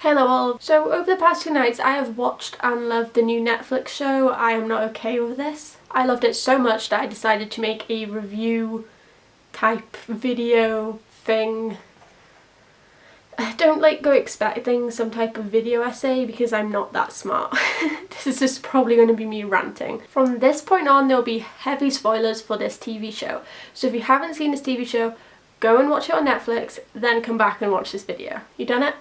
Hello all! So over the past 2 nights I have watched and loved the new Netflix show I Am Not Okay With This. I loved it so much that I decided to make a review type video thing. Don't go expecting some type of video essay because I'm not that smart. This is just probably going to be me ranting. From this point on there'll be heavy spoilers for this TV show. So if you haven't seen this TV show, go and watch it on Netflix, then come back and watch this video. You done it?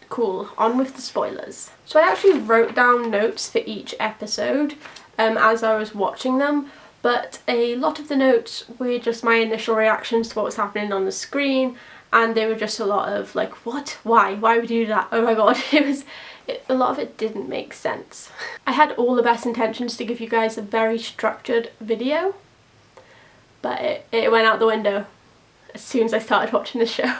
Cool, on with the spoilers. So I actually wrote down notes for each episode as I was watching them, but a lot of the notes were just my initial reactions to what was happening on the screen, and they were just a lot of like, what? Why would you do that? Oh my god, a lot of it didn't make sense. I had all the best intentions to give you guys a very structured video, but it went out the window as soon as I started watching the show.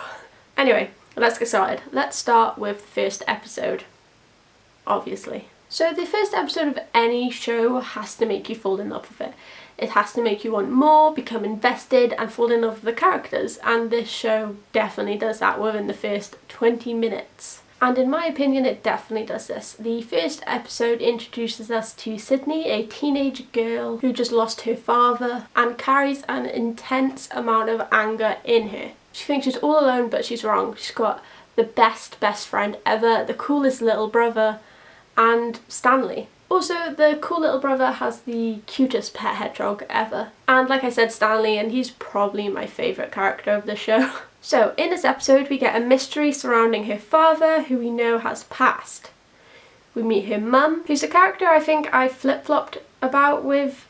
Anyway, let's get started. Let's start with the first episode, obviously. So the first episode of any show has to make you fall in love with it. It has to make you want more, become invested and fall in love with the characters, and this show definitely does that within the first 20 minutes. And in my opinion it definitely does this. The first episode introduces us to Sydney, a teenage girl who just lost her father and carries an intense amount of anger in her. She thinks she's all alone, but she's wrong. She's got the best friend ever, the coolest little brother, and Stanley. Also, the cool little brother has the cutest pet hedgehog ever. And like I said, Stanley, and he's probably my favourite character of the show. So, in this episode we get a mystery surrounding her father, who we know has passed. We meet her mum, who's a character I think I flip-flopped about with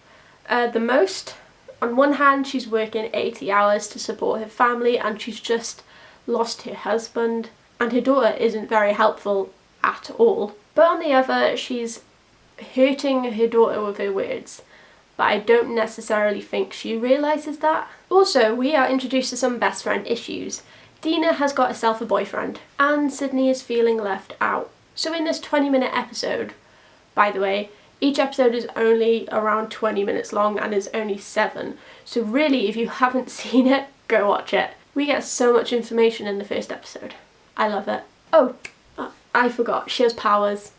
the most. On one hand, she's working 80 hours to support her family and she's just lost her husband, and her daughter isn't very helpful at all. But on the other, she's hurting her daughter with her words, but I don't necessarily think she realises that. Also, we are introduced to some best friend issues. Dina has got herself a boyfriend and Sydney is feeling left out. So in this 20-minute episode, by the way, each episode is only around 20 minutes long and is only 7, so really if you haven't seen it, go watch it. We get so much information in the first episode. I love it. Oh, I forgot, she has powers.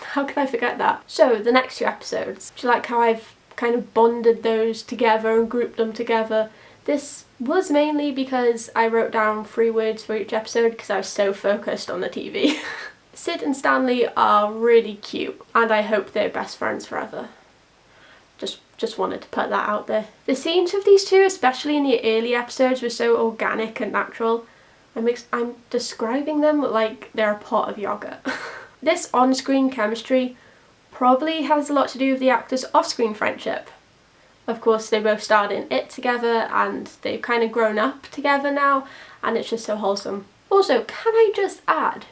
How can I forget that? So the next 2 episodes, do you like how I've kind of bonded those together and grouped them together? This was mainly because I wrote down 3 words for each episode because I was so focused on the TV. Sid and Stanley are really cute and I hope they're best friends forever. Just wanted to put that out there. The scenes of these two, especially in the early episodes, were so organic and natural. I'm describing them like they're a pot of yogurt. This on-screen chemistry probably has a lot to do with the actors' off-screen friendship. Of course, they both starred in It together and they've kind of grown up together now, and it's just so wholesome. Also, can I just add,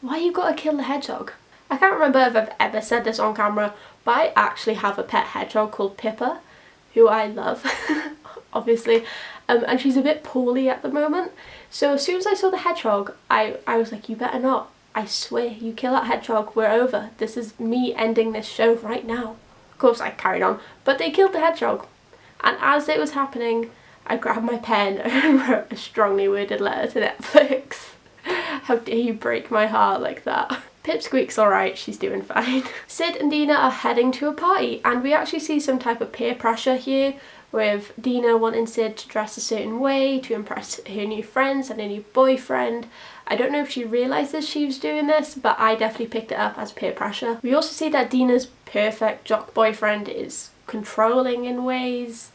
why you gotta kill the hedgehog? I can't remember if I've ever said this on camera, but I actually have a pet hedgehog called Pippa, who I love, obviously, and she's a bit poorly at the moment. So as soon as I saw the hedgehog, I was like, you better not. I swear, you kill that hedgehog, we're over. This is me ending this show right now. Of course I carried on, but they killed the hedgehog. And as it was happening, I grabbed my pen and wrote a strongly worded letter to Netflix. How dare you break my heart like that? Pipsqueak's alright, she's doing fine. Sid and Dina are heading to a party, and we actually see some type of peer pressure here, with Dina wanting Sid to dress a certain way to impress her new friends and her new boyfriend. I don't know if she realises she was doing this, but I definitely picked it up as peer pressure. We also see that Dina's perfect jock boyfriend is controlling in ways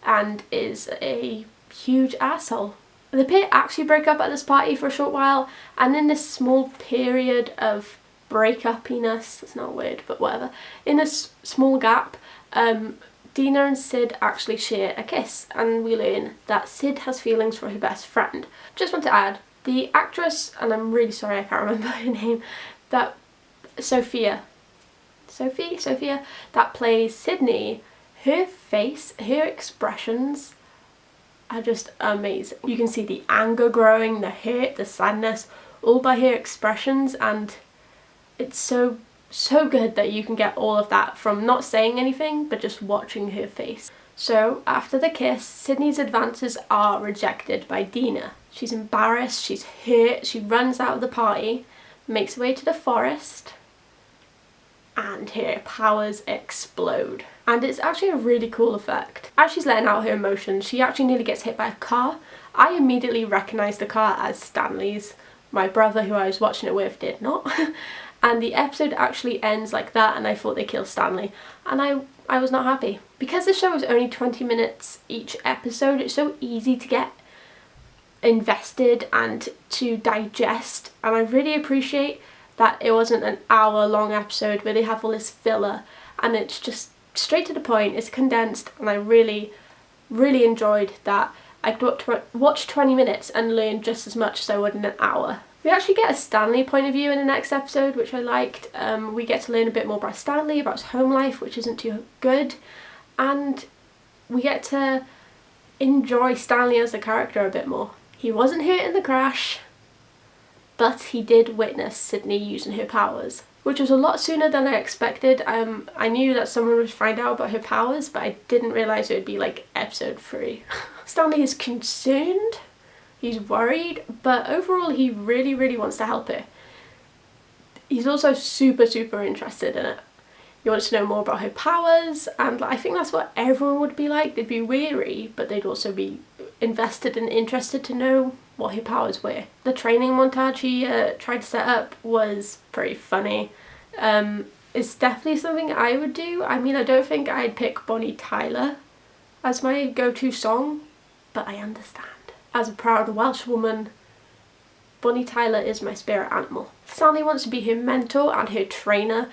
and is a huge asshole. The pair actually break up at this party for a short while, and in this small period of break-upiness, it's not a word, but whatever, in this small gap, Dina and Sid actually share a kiss, and we learn that Sid has feelings for her best friend. Just want to add, the actress, and I'm really sorry I can't remember her name, that Sophia, that plays Sydney, her face, her expressions are just amazing. You can see the anger growing, the hurt, the sadness, all by her expressions, and it's so good that you can get all of that from not saying anything but just watching her face. So after the kiss, Sydney's advances are rejected by Dina. She's embarrassed, she's hurt, she runs out of the party, makes her way to the forest, and her powers explode. And it's actually a really cool effect. As she's letting out her emotions, she actually nearly gets hit by a car. I immediately recognised the car as Stanley's. My brother, who I was watching it with, did not. And the episode actually ends like that, and I thought they killed Stanley. And I was not happy. Because the show is only 20 minutes each episode, it's so easy to get invested and to digest. And I really appreciate that it wasn't an hour-long episode where they have all this filler, and it's just straight to the point, it's condensed, and I really, really enjoyed that. I could watch 20 minutes and learn just as much as I would in an hour. We actually get a Stanley point of view in the next episode, which I liked. We get to learn a bit more about Stanley, about his home life, which isn't too good, and we get to enjoy Stanley as a character a bit more. He wasn't hurt in the crash, but he did witness Sydney using her powers, which was a lot sooner than I expected. I knew that someone would find out about her powers, but I didn't realise it would be like episode 3. Stanley is concerned, he's worried, but overall he really, really wants to help her. He's also super, super interested in it. He wants to know more about her powers, and I think that's what everyone would be like. They'd be weary, but they'd also be invested and interested to know what her powers were. The training montage he tried to set up was pretty funny. It's definitely something I would do. I mean, I don't think I'd pick Bonnie Tyler as my go-to song, but I understand. As a proud Welsh woman, Bonnie Tyler is my spirit animal. Stanley wants to be her mentor and her trainer.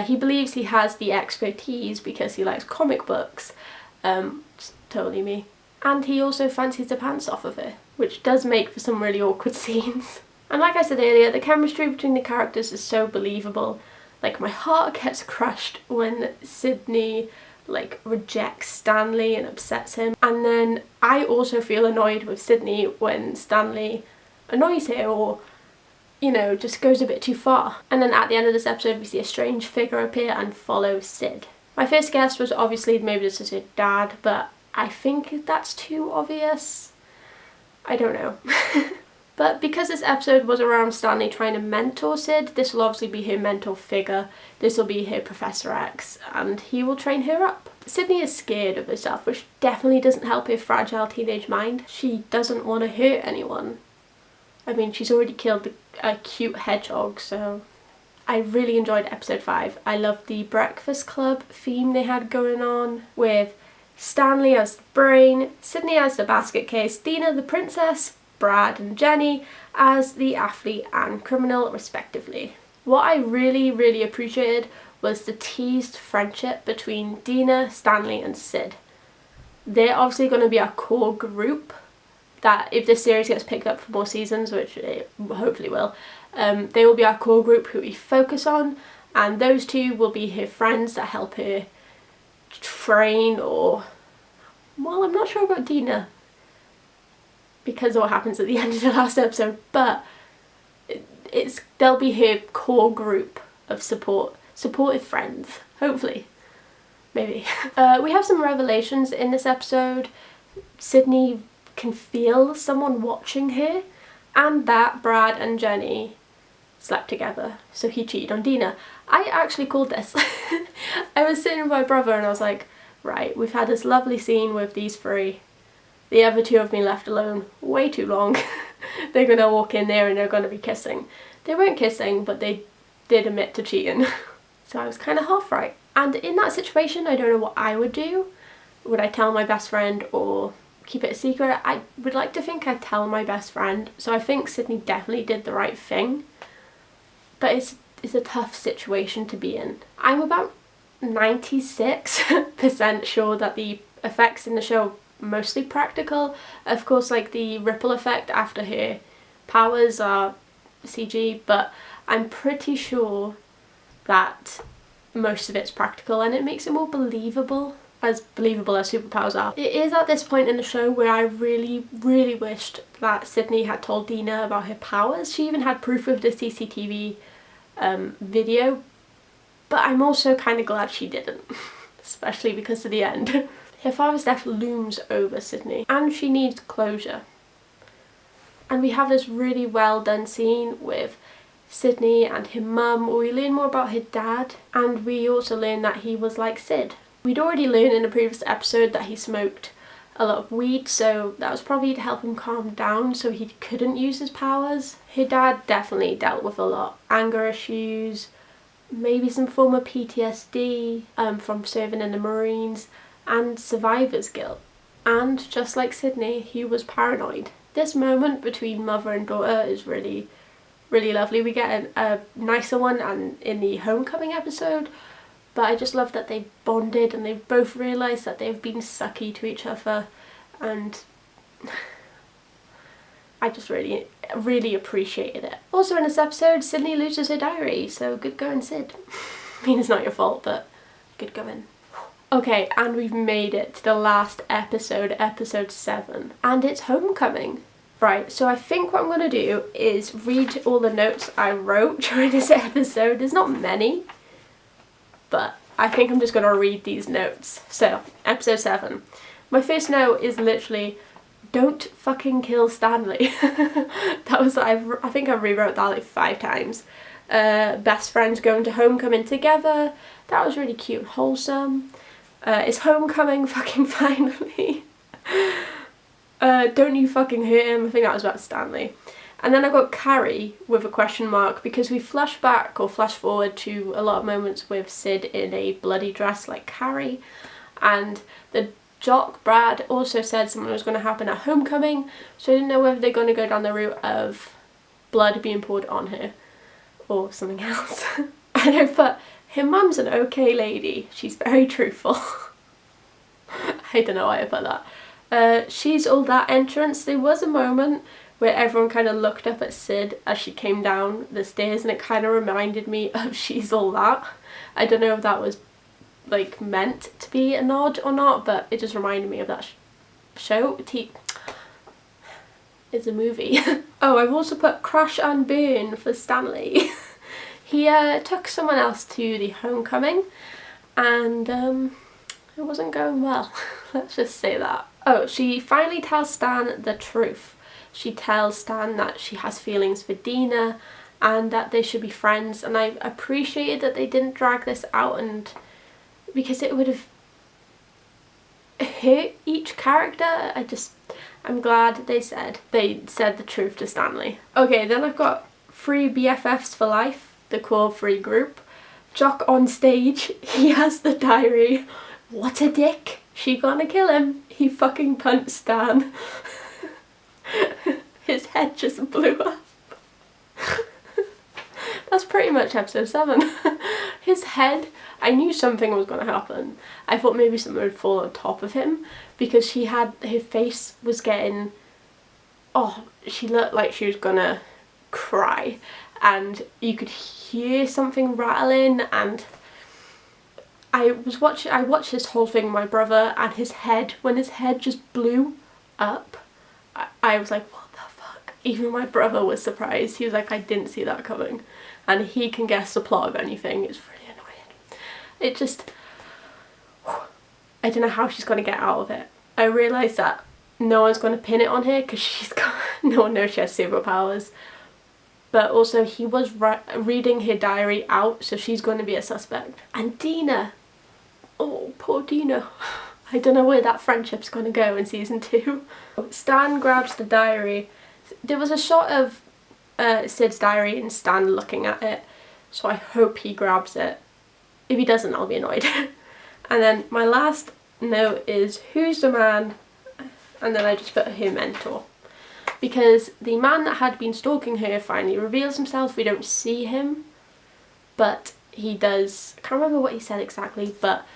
He believes he has the expertise because he likes comic books. It's totally me. And he also fancies the pants off of her, which does make for some really awkward scenes. And like I said earlier, the chemistry between the characters is so believable. Like, my heart gets crushed when Sydney rejects Stanley and upsets him. And then I also feel annoyed with Sydney when Stanley annoys her or, you know, just goes a bit too far. And then at the end of this episode we see a strange figure appear and follow Sid. My first guess was obviously maybe this is her dad, but I think that's too obvious. I don't know. But because this episode was around Stanley trying to mentor Sid, this will obviously be her mentor figure. This will be her Professor X, and he will train her up. Sydney is scared of herself, which definitely doesn't help her fragile teenage mind. She doesn't want to hurt anyone. I mean, she's already killed a cute hedgehog, so... I really enjoyed episode 5. I loved the Breakfast Club theme they had going on, with Stanley as the brain, Sydney as the basket case, Dina the princess, Brad and Jenny as the athlete and criminal respectively. What I really, really appreciated was the teased friendship between Dina, Stanley and Sid. They're obviously going to be our core group that, if this series gets picked up for more seasons, which it hopefully will, they will be our core group who we focus on, and those two will be her friends that help her train, or, well, I'm not sure about Dina because of what happens at the end of the last episode, but they'll be her core group of supportive friends, hopefully, maybe. We have some revelations in this episode. Sydney can feel someone watching her, and that Brad and Jenny slept together, so he cheated on Dina. I actually called this. I was sitting with my brother and I was like, right, we've had this lovely scene with these three. The other two have been left alone way too long. They're gonna walk in there and they're gonna be kissing. They weren't kissing, but they did admit to cheating. So I was kind of half right. And in that situation, I don't know what I would do. Would I tell my best friend or keep it a secret? I would like to think I'd tell my best friend. So I think Sydney definitely did the right thing. But it's a tough situation to be in. I'm about 96% sure that the effects in the show mostly practical. Of course, like the ripple effect after her powers are CG, but I'm pretty sure that most of it's practical, and it makes it more believable as superpowers are. It is at this point in the show where I really, really wished that Sydney had told Dina about her powers. She even had proof of the CCTV video, but I'm also kind of glad she didn't, especially because of the end. Her father's death looms over Sydney, and she needs closure. And we have this really well done scene with Sydney and her mum. We learn more about her dad, and we also learn that he was like Sid. We'd already learned in a previous episode that he smoked a lot of weed, so that was probably to help him calm down so he couldn't use his powers. Her dad definitely dealt with a lot. Anger issues, maybe some form of PTSD from serving in the Marines, and survivor's guilt. And just like Sydney, he was paranoid. This moment between mother and daughter is really, really lovely. We get a nicer one and in the homecoming episode, but I just love that they bonded and they both realised that they've been sucky to each other, and I just really, really appreciated it. Also in this episode, Sydney loses her diary, so good going, Sid. I mean, it's not your fault, but good going. Okay, and we've made it to the last episode, episode 7, and it's homecoming. Right, so I think what I'm going to do is read all the notes I wrote during this episode. There's not many, but I think I'm just going to read these notes. So, episode 7. My first note is literally, don't fucking kill Stanley. That was, I think I rewrote that like 5 times. Best friends going to homecoming together. That was really cute and wholesome. It's homecoming fucking finally. Don't you fucking hurt him. I think that was about Stanley. And then I got Carrie with a question mark, because we flash back or flash forward to a lot of moments with Sid in a bloody dress like Carrie, and the jock Brad also said something was going to happen at homecoming, so I didn't know whether they're going to go down the route of blood being poured on her or something else. And I thought, her mum's an okay lady, she's very truthful. I don't know why I put that. She's all that entrance. There was a moment where everyone kind of looked up at Sid as she came down the stairs, and it kind of reminded me of She's All That. I don't know if that was like meant to be a nod or not, but it just reminded me of that show. It's a movie. Oh, I've also put crash and burn for Stanley. He took someone else to the homecoming, and it wasn't going well. Let's just say that. Oh, she finally tells Stan the truth. She tells Stan that she has feelings for Dina and that they should be friends, and I appreciated that they didn't drag this out, and because it would have hurt each character. I'm glad they said the truth to Stanley. Okay, then I've got 3 BFFs for life, the core 3 group. Jock on stage, he has the diary. What a dick. She gonna kill him. He fucking punched Stan. His head just blew up. That's pretty much episode 7. His head, I knew something was going to happen. I thought maybe something would fall on top of him, because her face was getting, she looked like she was gonna cry, and you could hear something rattling, and I watched this whole thing with my brother, and when his head just blew up, I was like, what the fuck? Even my brother was surprised. He was like, I didn't see that coming. And he can guess the plot of anything. It's really annoying. It just, I don't know how she's going to get out of it. I realised that no one's going to pin it on her, because no one knows she has superpowers. But also he was reading her diary out, so she's going to be a suspect. And Dina, oh poor Dina. I don't know where that friendship's going to go in season 2. Stan grabs the diary. There was a shot of Sid's diary and Stan looking at it, so I hope he grabs it. If he doesn't, I'll be annoyed. And then my last note is, who's the man? And then I just put her mentor. Because the man that had been stalking her finally reveals himself. We don't see him, but he does. I can't remember what he said exactly, but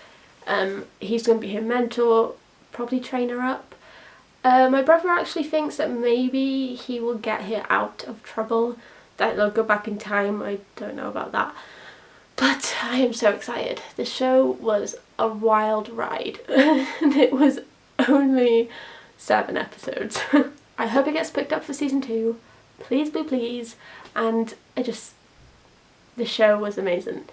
he's going to be her mentor, probably train her up. My brother actually thinks that maybe he will get her out of trouble, that they'll go back in time. I don't know about that, but I am so excited. The show was a wild ride and it was only 7 episodes. I hope it gets picked up for season 2. Please, please, please. And the show was amazing.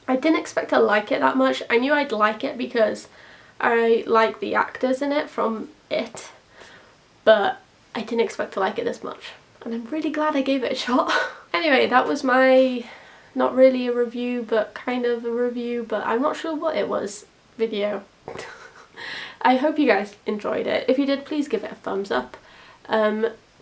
I didn't expect to like it that much. I knew I'd like it because I like the actors in it from It, but I didn't expect to like it this much. And I'm really glad I gave it a shot. Anyway, that was my, not really a review, but kind of a review, but I'm not sure what it was, video. I hope you guys enjoyed it. If you did, please give it a thumbs up.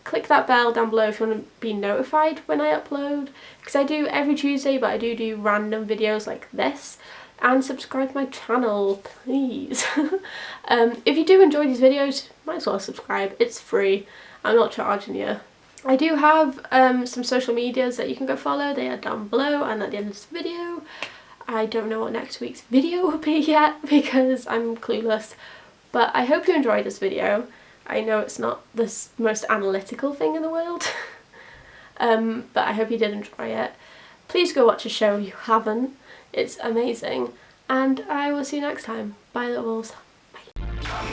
Click that bell down below if you want to be notified when I upload, because I do every Tuesday, but I do random videos like this. And subscribe to my channel, please. If you do enjoy these videos, might as well subscribe. It's free. I'm not charging you. I do have some social medias that you can go follow. They are down below and at the end of this video. I don't know what next week's video will be yet because I'm clueless. But I hope you enjoyed this video. I know it's not the most analytical thing in the world. But I hope you did enjoy it. Please go watch a show if you haven't. It's amazing. And I will see you next time. Bye, little wolves. Bye.